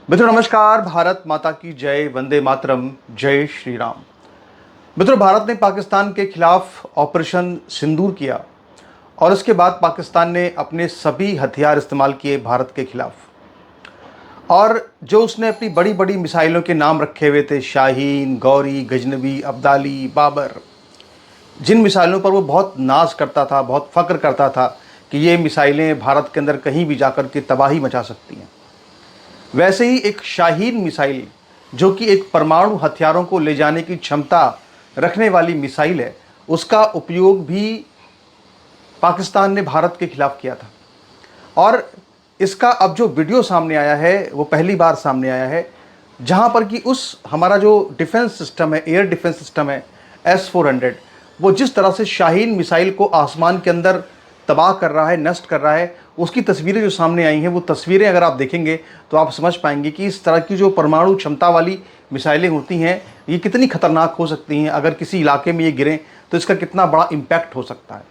मित्रों नमस्कार। भारत माता की जय, वंदे मातरम, जय श्री राम। मित्रों, भारत ने पाकिस्तान के खिलाफ ऑपरेशन सिंदूर किया और उसके बाद पाकिस्तान ने अपने सभी हथियार इस्तेमाल किए भारत के खिलाफ। और जो उसने अपनी बड़ी बड़ी मिसाइलों के नाम रखे हुए थे, शाहीन, गौरी, गजनवी, अब्दाली, बाबर, जिन मिसाइलों पर वो बहुत नाज करता था, बहुत फ़ख्र करता था कि ये मिसाइलें भारत के अंदर कहीं भी जाकर के तबाही मचा सकती हैं, वैसे ही एक शाहीन मिसाइल जो कि एक परमाणु हथियारों को ले जाने की क्षमता रखने वाली मिसाइल है, उसका उपयोग भी पाकिस्तान ने भारत के खिलाफ किया था। और इसका अब जो वीडियो सामने आया है वो पहली बार सामने आया है, जहां पर कि उस हमारा जो डिफेंस सिस्टम है, एयर डिफेंस सिस्टम है S-400, वो जिस तरह से शाहीन मिसाइल को आसमान के अंदर तबाह कर रहा है, नष्ट कर रहा है, उसकी तस्वीरें जो सामने आई हैं, वो तस्वीरें अगर आप देखेंगे तो आप समझ पाएंगे कि इस तरह की जो परमाणु क्षमता वाली मिसाइलें होती हैं, ये कितनी खतरनाक हो सकती हैं। अगर किसी इलाके में ये गिरें तो इसका कितना बड़ा इम्पैक्ट हो सकता है।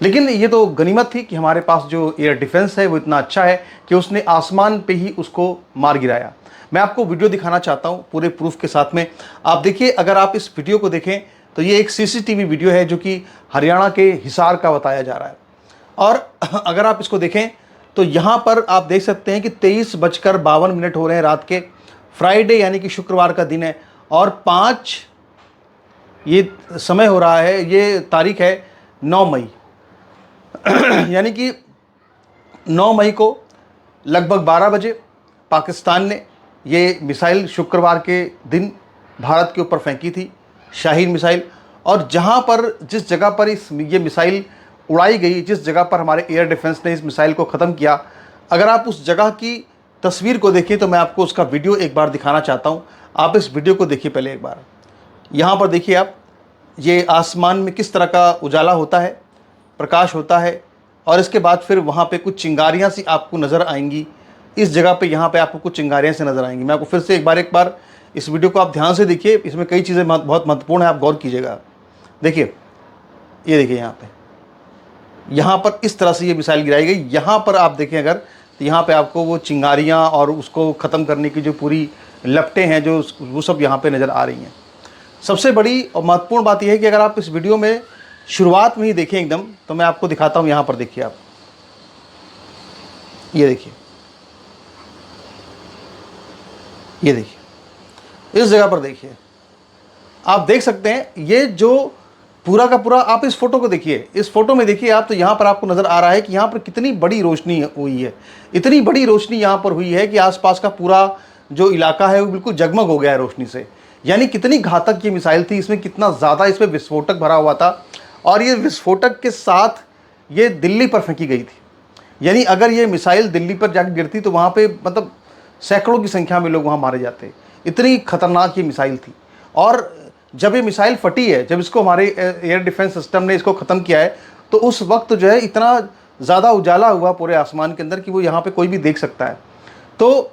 लेकिन ये तो गनीमत थी कि हमारे पास जो एयर डिफेंस है वो इतना अच्छा है कि उसने आसमान पे ही उसको मार गिराया। मैं आपको वीडियो दिखाना चाहता हूँ पूरे प्रूफ के साथ में। आप देखिए, अगर आप इस वीडियो को देखें तो ये एक CCTV वीडियो है जो कि हरियाणा के हिसार का बताया जा रहा है। और अगर आप इसको देखें तो यहाँ पर आप देख सकते हैं कि 23:52 हो रहे हैं रात के। फ्राइडे यानी कि शुक्रवार का दिन है और 5 ये समय हो रहा है, ये तारीख है 9 मई यानी कि 9 मई को लगभग 12 बजे पाकिस्तान ने ये मिसाइल शुक्रवार के दिन भारत के ऊपर फेंकी थी, शाहीन मिसाइल। और जहाँ पर जिस जगह पर ये मिसाइल उड़ाई गई, जिस जगह पर हमारे एयर डिफेंस ने इस मिसाइल को ख़त्म किया, अगर आप उस जगह की तस्वीर को देखें तो मैं आपको उसका वीडियो एक बार दिखाना चाहता हूँ। आप इस वीडियो को देखिए पहले एक बार। यहाँ पर देखिए आप, ये आसमान में किस तरह का उजाला होता है, प्रकाश होता है, और इसके बाद फिर वहाँ पे कुछ चिंगारियाँ सी आपको नज़र आएंगी। इस जगह पे यहाँ पे आपको कुछ चिंगारियाँ से नज़र आएंगी। मैं आपको फिर से एक बार इस वीडियो को आप ध्यान से देखिए, इसमें कई चीज़ें बहुत महत्वपूर्ण है, आप गौर कीजिएगा। देखिए, ये देखिए यहाँ पर इस तरह से ये मिसाइल गिराई गई। यहाँ पर आप देखें अगर, तो यहाँ पे आपको वो चिंगारियाँ और उसको ख़त्म करने की जो पूरी लपटें हैं जो वो सब यहाँ पे नज़र आ रही हैं। सबसे बड़ी और महत्वपूर्ण बात यह है कि अगर आप इस वीडियो में शुरुआत में ही देखें एकदम, तो मैं आपको दिखाता हूँ। यहाँ पर देखिए आप, ये देखिए, ये देखिए, इस जगह पर देखिए, आप देख सकते हैं ये जो पूरा का पूरा, आप इस फोटो को देखिए, इस फोटो में देखिए आप, तो यहाँ पर आपको नज़र आ रहा है कि यहाँ पर कितनी बड़ी रोशनी हुई है। इतनी बड़ी रोशनी यहाँ पर हुई है कि आसपास का पूरा जो इलाका है वो बिल्कुल जगमग हो गया है रोशनी से। यानी कितनी घातक ये मिसाइल थी, इसमें कितना ज़्यादा इसमें विस्फोटक भरा हुआ था, और ये विस्फोटक के साथ ये दिल्ली पर फेंकी गई थी। यानी अगर ये मिसाइल दिल्ली पर जाकर गिरती तो वहाँ पर मतलब सैकड़ों की संख्या में लोग वहाँ मारे जाते। इतनी खतरनाक ये मिसाइल थी। और जब ये मिसाइल फटी है, जब इसको हमारे एयर डिफेंस सिस्टम ने इसको ख़त्म किया है, तो उस वक्त जो है इतना ज़्यादा उजाला हुआ पूरे आसमान के अंदर कि वो यहाँ पे कोई भी देख सकता है। तो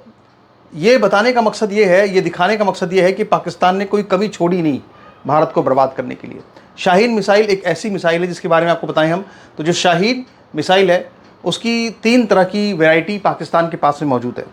ये बताने का मकसद ये है, ये दिखाने का मकसद ये है कि पाकिस्तान ने कोई कमी छोड़ी नहीं भारत को बर्बाद करने के लिए। शाहीन मिसाइल एक ऐसी मिसाइल है जिसके बारे में आपको बताएं हम, तो जो शाहीन मिसाइल है उसकी 3 तरह की वैरायटी पाकिस्तान के पास में मौजूद है।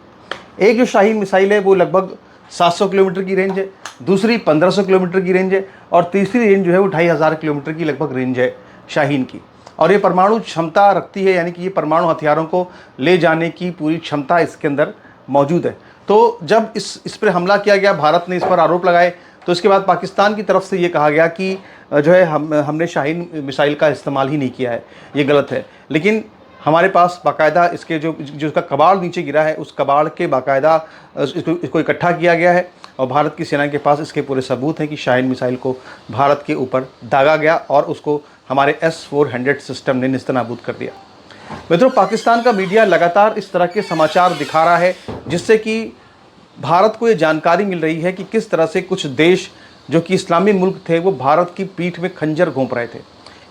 एक जो शाहीन मिसाइल है वो लगभग 700 किलोमीटर की रेंज है, दूसरी 1500 किलोमीटर की रेंज है, और तीसरी रेंज जो है वो 2500 किलोमीटर की लगभग रेंज है शाहीन की। और ये परमाणु क्षमता रखती है, यानी कि ये परमाणु हथियारों को ले जाने की पूरी क्षमता इसके अंदर मौजूद है। तो जब इस पर हमला किया गया, भारत ने इस पर आरोप लगाए, तो इसके बाद पाकिस्तान की तरफ से ये कहा गया कि जो है हमने शाहीन मिसाइल का इस्तेमाल ही नहीं किया है, ये गलत है। लेकिन हमारे पास बाकायदा इसके जो इसका कबाड़ नीचे गिरा है, उस कबाड़ के बाकायदा इसको इकट्ठा किया गया है, और भारत की सेना के पास इसके पूरे सबूत हैं कि शाहीन मिसाइल को भारत के ऊपर दागा गया और उसको हमारे S-400 सिस्टम ने निस्तनाबूद कर दिया। मित्रों, पाकिस्तान का मीडिया लगातार इस तरह के समाचार दिखा रहा है जिससे कि भारत को ये जानकारी मिल रही है कि किस तरह से कुछ देश जो कि इस्लामी मुल्क थे वो भारत की पीठ में खंजर घोंप रहे थे।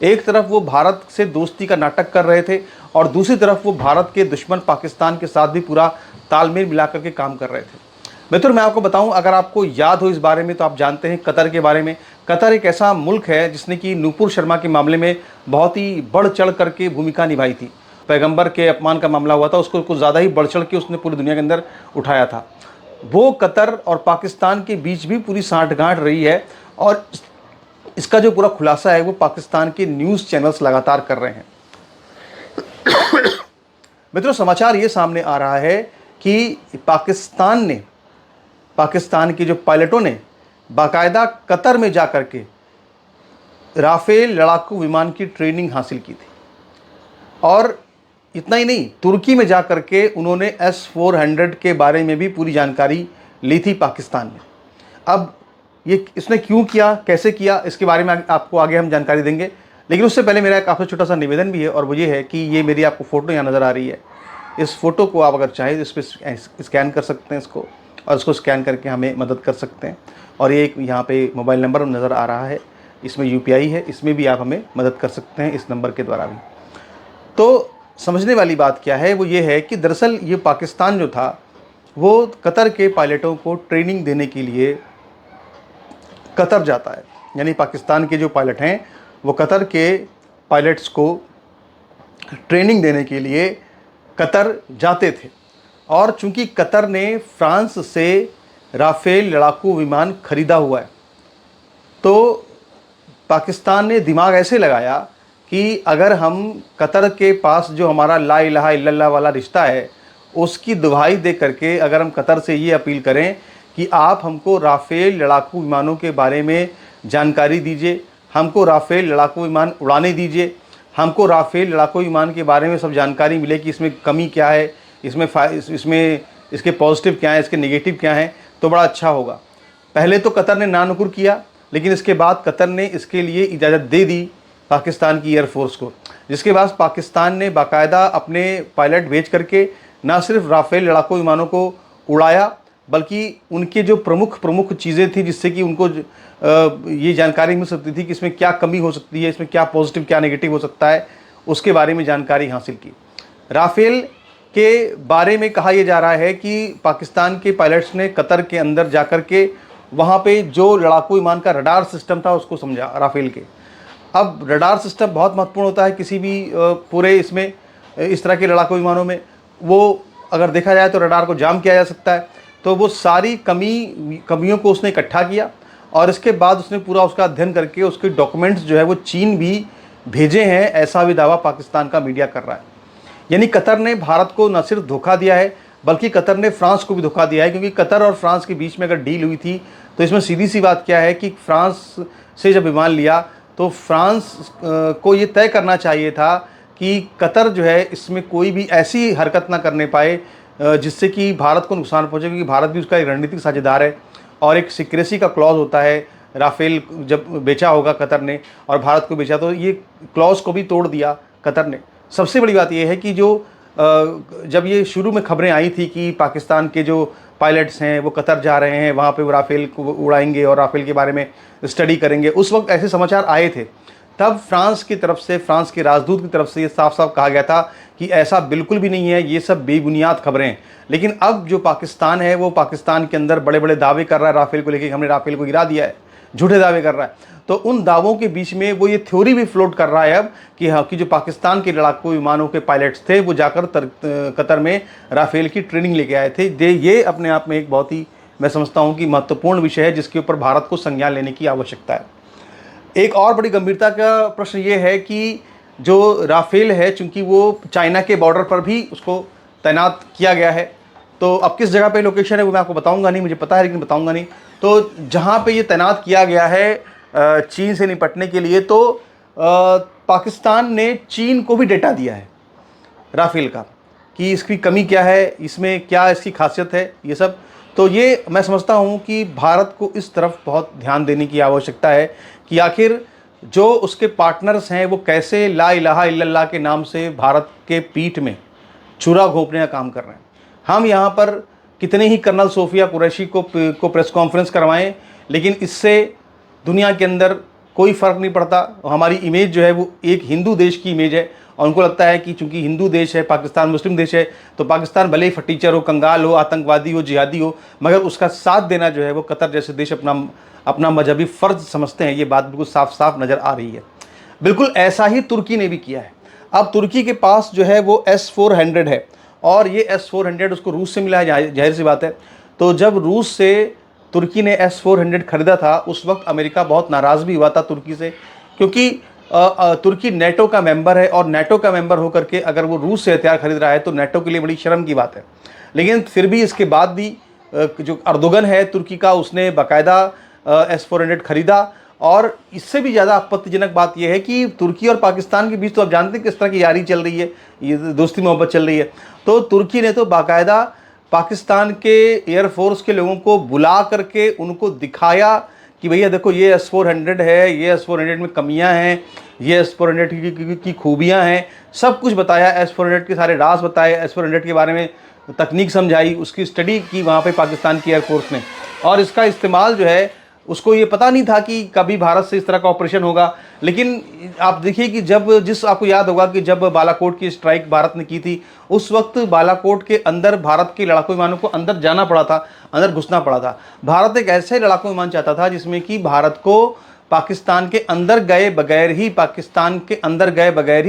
एक तरफ वो भारत से दोस्ती का नाटक कर रहे थे और दूसरी तरफ वो भारत के दुश्मन पाकिस्तान के साथ भी पूरा तालमेल मिलाकर के काम कर रहे थे। मित्रों, मैं आपको बताऊं, अगर आपको याद हो इस बारे में, तो आप जानते हैं कतर के बारे में। कतर एक ऐसा मुल्क है जिसने कि नूपुर शर्मा के मामले में बहुत ही बढ़ चढ़ करके भूमिका निभाई थी। पैगंबर के अपमान का मामला हुआ था, उसको कुछ ज़्यादा ही बढ़ चढ़ के उसने पूरी दुनिया के अंदर उठाया था। वो कतर और पाकिस्तान के बीच भी पूरी सांठगांठ रही है, और इसका जो पूरा खुलासा है वो पाकिस्तान के न्यूज़ चैनल्स लगातार कर रहे हैं। मित्रों, समाचार ये सामने आ रहा है कि पाकिस्तान के जो पायलटों ने बाकायदा कतर में जाकर के राफेल लड़ाकू विमान की ट्रेनिंग हासिल की थी, और इतना ही नहीं, तुर्की में जाकर के उन्होंने S-400 के बारे में भी पूरी जानकारी ली थी पाकिस्तान में। अब ये इसने क्यों किया, कैसे किया, इसके बारे में आपको आगे हम जानकारी देंगे, लेकिन उससे पहले मेरा एक आपसे छोटा सा निवेदन भी है, और वो ये है कि ये मेरी आपको फ़ोटो यहाँ नज़र आ रही है। इस फ़ोटो को आप अगर चाहें इस पर स्कैन कर सकते हैं इसको, और इसको स्कैन करके हमें मदद कर सकते हैं। और ये एक यहाँ पे मोबाइल नंबर नज़र आ रहा है, इसमें UPI है, इसमें भी आप हमें मदद कर सकते हैं इस नंबर के द्वारा भी। तो समझने वाली बात क्या है, वो ये है कि दरअसल ये पाकिस्तान जो था वो कतर के पायलटों को ट्रेनिंग देने के लिए कतर जाता है। यानी पाकिस्तान के जो पायलट हैं वो कतर के पायलट्स को ट्रेनिंग देने के लिए कतर जाते थे, और चूंकि कतर ने फ्रांस से राफेल लड़ाकू विमान खरीदा हुआ है, तो पाकिस्तान ने दिमाग ऐसे लगाया कि अगर हम कतर के पास जो हमारा ला इलाहा इल्लल्लाह वाला रिश्ता है उसकी दुहाई दे करके अगर हम कतर से ये अपील करें कि आप हमको राफेल लड़ाकू विमानों के बारे में जानकारी दीजिए, हमको राफेल लड़ाकू विमान उड़ाने दीजिए, हमको राफेल लड़ाकू विमान के बारे में सब जानकारी मिले कि इसमें कमी क्या है, इसमें इसके पॉजिटिव क्या है, इसके नेगेटिव क्या हैं, तो बड़ा अच्छा होगा। पहले तो कतर ने नानुकुर किया, लेकिन इसके बाद कतर ने इसके लिए इजाज़त दे दी पाकिस्तान की एयरफोर्स को, जिसके बाद पाकिस्तान ने बाकायदा अपने पायलट भेज करके ना सिर्फ राफेल लड़ाकू विमानों को उड़ाया, बल्कि उनके जो प्रमुख चीज़ें थी जिससे कि उनको ये जानकारी मिल सकती थी कि इसमें क्या कमी हो सकती है, इसमें क्या पॉजिटिव क्या नेगेटिव हो सकता है, उसके बारे में जानकारी हासिल की। राफेल के बारे में कहा यह जा रहा है कि पाकिस्तान के पायलट्स ने कतर के अंदर जाकर के वहाँ पे जो लड़ाकू विमान का रडार सिस्टम था उसको समझा राफेल के। अब रडार सिस्टम बहुत महत्वपूर्ण होता है किसी भी पूरे इसमें इस तरह के लड़ाकू विमानों में। वो अगर देखा जाए तो रडार को जाम किया जा सकता है। तो वो सारी कमियों को उसने इकट्ठा किया, और इसके बाद उसने पूरा उसका अध्ययन करके उसके डॉक्यूमेंट्स जो है वो चीन भी भेजे हैं, ऐसा भी दावा पाकिस्तान का मीडिया कर रहा है। यानी कतर ने भारत को न सिर्फ धोखा दिया है, बल्कि कतर ने फ्रांस को भी धोखा दिया है, क्योंकि कतर और फ्रांस के बीच में अगर डील हुई थी तो इसमें सीधी सी बात क्या है कि फ्रांस से जब विमान लिया तो फ्रांस को ये तय करना चाहिए था कि कतर जो है इसमें कोई भी ऐसी हरकत ना करने पाए जिससे कि भारत को नुकसान पहुंचे, क्योंकि भारत भी उसका एक रणनीतिक साझेदार है, और एक सिक्रेसी का क्लॉज होता है। राफेल जब बेचा होगा कतर ने और भारत को बेचा, तो ये क्लॉज को भी तोड़ दिया कतर ने। सबसे बड़ी बात यह है कि जो जब ये शुरू में खबरें आई थी कि पाकिस्तान के जो पायलट्स हैं वो कतर जा रहे हैं, वहाँ पे वो राफेल को उड़ाएंगे और राफेल के बारे में स्टडी करेंगे, उस वक्त ऐसे समाचार आए थे। तब फ्रांस की तरफ से, फ्रांस के राजदूत की तरफ से ये साफ साफ कहा गया था कि ऐसा बिल्कुल भी नहीं है, ये सब बेबुनियाद खबरें हैं। लेकिन अब जो पाकिस्तान है वो पाकिस्तान के अंदर बड़े बड़े दावे कर रहा है राफेल को लेकर, हमने राफेल को गिरा दिया है, झूठे दावे कर रहा है। तो उन दावों के बीच में वो ये थ्योरी भी फ्लोट कर रहा है अब कि हाँ, कि जो पाकिस्तान के लड़ाकू विमानों के पायलट्स थे वो जाकर कतर में राफेल की ट्रेनिंग लेके आए थे। ये अपने आप में एक बहुत ही, मैं समझता हूँ कि महत्वपूर्ण विषय है जिसके ऊपर भारत को संज्ञान लेने की आवश्यकता है। एक और बड़ी गंभीरता का प्रश्न ये है कि जो राफेल है, चूंकि वो चाइना के बॉर्डर पर भी उसको तैनात किया गया है, तो अब किस जगह पे लोकेशन है वो मैं आपको बताऊंगा नहीं, मुझे पता है लेकिन बताऊंगा नहीं। तो जहाँ पे ये तैनात किया गया है चीन से निपटने के लिए, तो पाकिस्तान ने चीन को भी डेटा दिया है राफेल का कि इसकी कमी क्या है, इसमें क्या इसकी खासियत है, ये सब। तो ये मैं समझता हूँ कि भारत को इस तरफ बहुत ध्यान देने की आवश्यकता है कि आखिर जो उसके पार्टनर्स हैं वो कैसे ला इलाहा इल्लल्लाह के नाम से भारत के पीठ में छुरा घोंपने का काम कर रहे हैं। हम यहाँ पर कितने ही कर्नल सोफिया कुरैशी को प्रेस कॉन्फ्रेंस करवाएं, लेकिन इससे दुनिया के अंदर कोई फ़र्क नहीं पड़ता। हमारी इमेज जो है वो एक हिंदू देश की इमेज है, और उनको लगता है कि चूंकि हिंदू देश है, पाकिस्तान मुस्लिम देश है, तो पाकिस्तान भले ही फटीचर हो, कंगाल हो, आतंकवादी हो, जिहादी हो, मगर उसका साथ देना जो है वो कतर जैसे देश अपना मजहबी फ़र्ज समझते हैं। ये बात बिल्कुल साफ साफ नज़र आ रही है। बिल्कुल ऐसा ही तुर्की ने भी किया है। अब तुर्की के पास जो है वो S-400 है, और ये S-400 उसको रूस से मिला है, जाहिर सी बात है। तो जब रूस से तुर्की ने S-400 खरीदा था, उस वक्त अमेरिका बहुत नाराज़ भी हुआ था तुर्की से, क्योंकि तुर्की नेटो का मेंबर है और नेटो का मेंबर होकर के अगर वो रूस से हथियार खरीद रहा है तो नेटो के लिए बड़ी शर्म की बात है। लेकिन फिर भी इसके बाद भी जो अर्दोगन है तुर्की का, उसने बाकायदा S-400 खरीदा। और इससे भी ज़्यादा आपत्तिजनक बात यह है कि तुर्की और पाकिस्तान के बीच तो आप जानते हैं किस तरह की यारी चल रही है, ये दोस्ती मोहब्बत चल रही है। तो तुर्की ने तो बाकायदा पाकिस्तान के एयरफोर्स के लोगों को बुला करके उनको दिखाया कि भैया देखो ये S-400 है, ये S-400 में कमियां हैं, ये S-400 की खूबियां हैं, सब कुछ बताया। S-400 के सारे राज बताए, S-400 के बारे में तकनीक समझाई, उसकी स्टडी की वहाँ पे पाकिस्तान की एयरफोर्स ने। और इसका इस्तेमाल जो है, उसको ये पता नहीं था कि कभी भारत से इस तरह का ऑपरेशन होगा। लेकिन आप देखिए कि आपको याद होगा कि जब बालाकोट की स्ट्राइक भारत ने की थी, उस वक्त बालाकोट के अंदर भारत के लड़ाकू विमानों को अंदर जाना पड़ा था, अंदर घुसना पड़ा था। भारत एक ऐसे लड़ाकू विमान चाहता था जिसमें कि भारत को पाकिस्तान के अंदर गए बगैर ही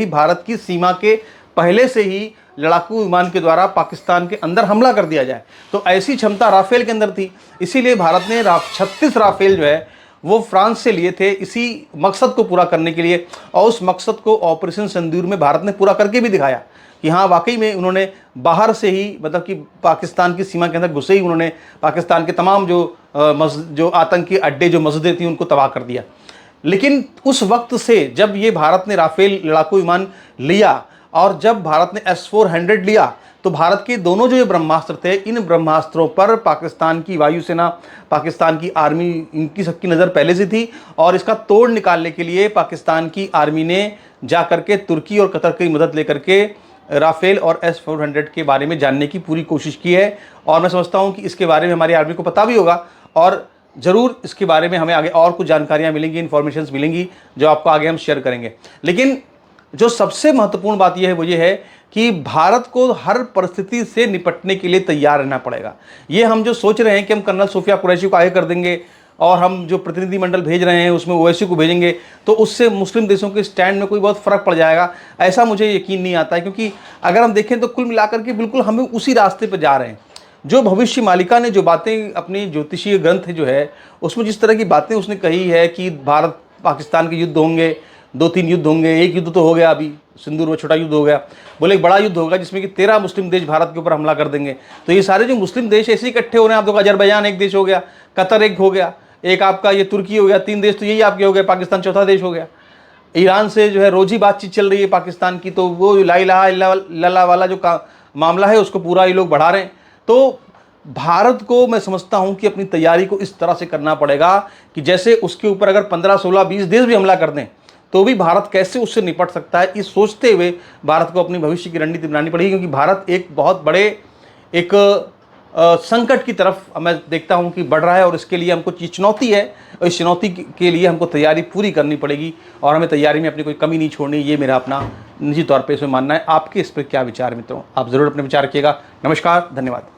भारत की सीमा के पहले से ही लड़ाकू विमान के द्वारा पाकिस्तान के अंदर हमला कर दिया जाए। तो ऐसी क्षमता राफेल के अंदर थी, इसीलिए भारत ने 36 राफेल जो है वो फ्रांस से लिए थे, इसी मकसद को पूरा करने के लिए। और उस मकसद को ऑपरेशन सिंदूर में भारत ने पूरा करके भी दिखाया कि हाँ, वाकई में उन्होंने बाहर से ही, मतलब कि पाकिस्तान की सीमा के अंदर घुसे ही उन्होंने पाकिस्तान के तमाम जो आतंकी अड्डे, जो मस्जिदें थी, उनको तबाह कर दिया। लेकिन उस वक्त से जब ये भारत ने राफेल लड़ाकू विमान लिया और जब भारत ने S-400 लिया, तो भारत के दोनों जो ये ब्रह्मास्त्र थे, इन ब्रह्मास्त्रों पर पाकिस्तान की वायुसेना, पाकिस्तान की आर्मी, इनकी सबकी नज़र पहले से थी। और इसका तोड़ निकालने के लिए पाकिस्तान की आर्मी ने जा करके तुर्की और कतर की मदद लेकर के राफेल और S-400 के बारे में जानने की पूरी कोशिश की है। और मैं समझता हूँ कि इसके बारे में हमारी आर्मी को पता भी होगा और ज़रूर इसके बारे में हमें आगे और कुछ जानकारियाँ मिलेंगी, इन्फॉर्मेशन मिलेंगी, जो आपको आगे हम शेयर करेंगे। लेकिन जो सबसे महत्वपूर्ण बात यह है वो ये है कि भारत को हर परिस्थिति से निपटने के लिए तैयार रहना पड़ेगा। ये हम जो सोच रहे हैं कि हम कर्नल सोफिया कुरैशी को आगे कर देंगे और हम जो प्रतिनिधिमंडल भेज रहे हैं उसमें ओवैसी को भेजेंगे, तो उससे मुस्लिम देशों के स्टैंड में कोई बहुत फ़र्क पड़ जाएगा, ऐसा मुझे यकीन नहीं आता है। क्योंकि अगर हम देखें तो कुल मिलाकर के बिल्कुल हम उसी रास्ते पर जा रहे हैं। जो भविष्य मालिका ने जो बातें अपनी ज्योतिषीय ग्रंथ जो है उसमें जिस तरह की बातें उसने कही है कि भारत पाकिस्तान के युद्ध होंगे, 2-3 युद्ध होंगे, एक युद्ध तो हो गया अभी सिंदूर में, छोटा युद्ध हो गया, बोले एक बड़ा युद्ध होगा जिसमें कि 13 मुस्लिम देश भारत के ऊपर हमला कर देंगे। तो ये सारे जो मुस्लिम देश ऐसे इकट्ठे हो रहे हैं, आप देखो अजरबैजान एक देश हो गया, कतर एक हो गया, एक आपका ये तुर्की हो गया, 3 देश तो यही आपके हो गए, पाकिस्तान चौथा देश हो गया। ईरान से जो है रोजी बातचीत चल रही है पाकिस्तान की, तो वो ला इलाहा इल्लल्लाह वाला जो मामला है उसको पूरा ये लोग बढ़ा रहे हैं। तो भारत को मैं समझता हूं कि अपनी तैयारी को इस तरह से करना पड़ेगा कि जैसे उसके ऊपर अगर 15, 16, 20 देश भी हमला कर दें तो भी भारत कैसे उससे निपट सकता है, इस सोचते हुए भारत को अपनी भविष्य की रणनीति बनानी पड़ेगी। क्योंकि भारत एक बहुत बड़े एक संकट की तरफ मैं देखता हूं कि बढ़ रहा है और इसके लिए हमको चुनौती है और इस चुनौती के लिए हमको तैयारी पूरी करनी पड़ेगी और हमें तैयारी में अपनी कोई कमी नहीं छोड़नी। ये मेरा अपना निजी तौर पर इसमें मानना है। आपके इस पर क्या विचार मित्रों, आप ज़रूर अपने विचार रखिएगा। नमस्कार, धन्यवाद।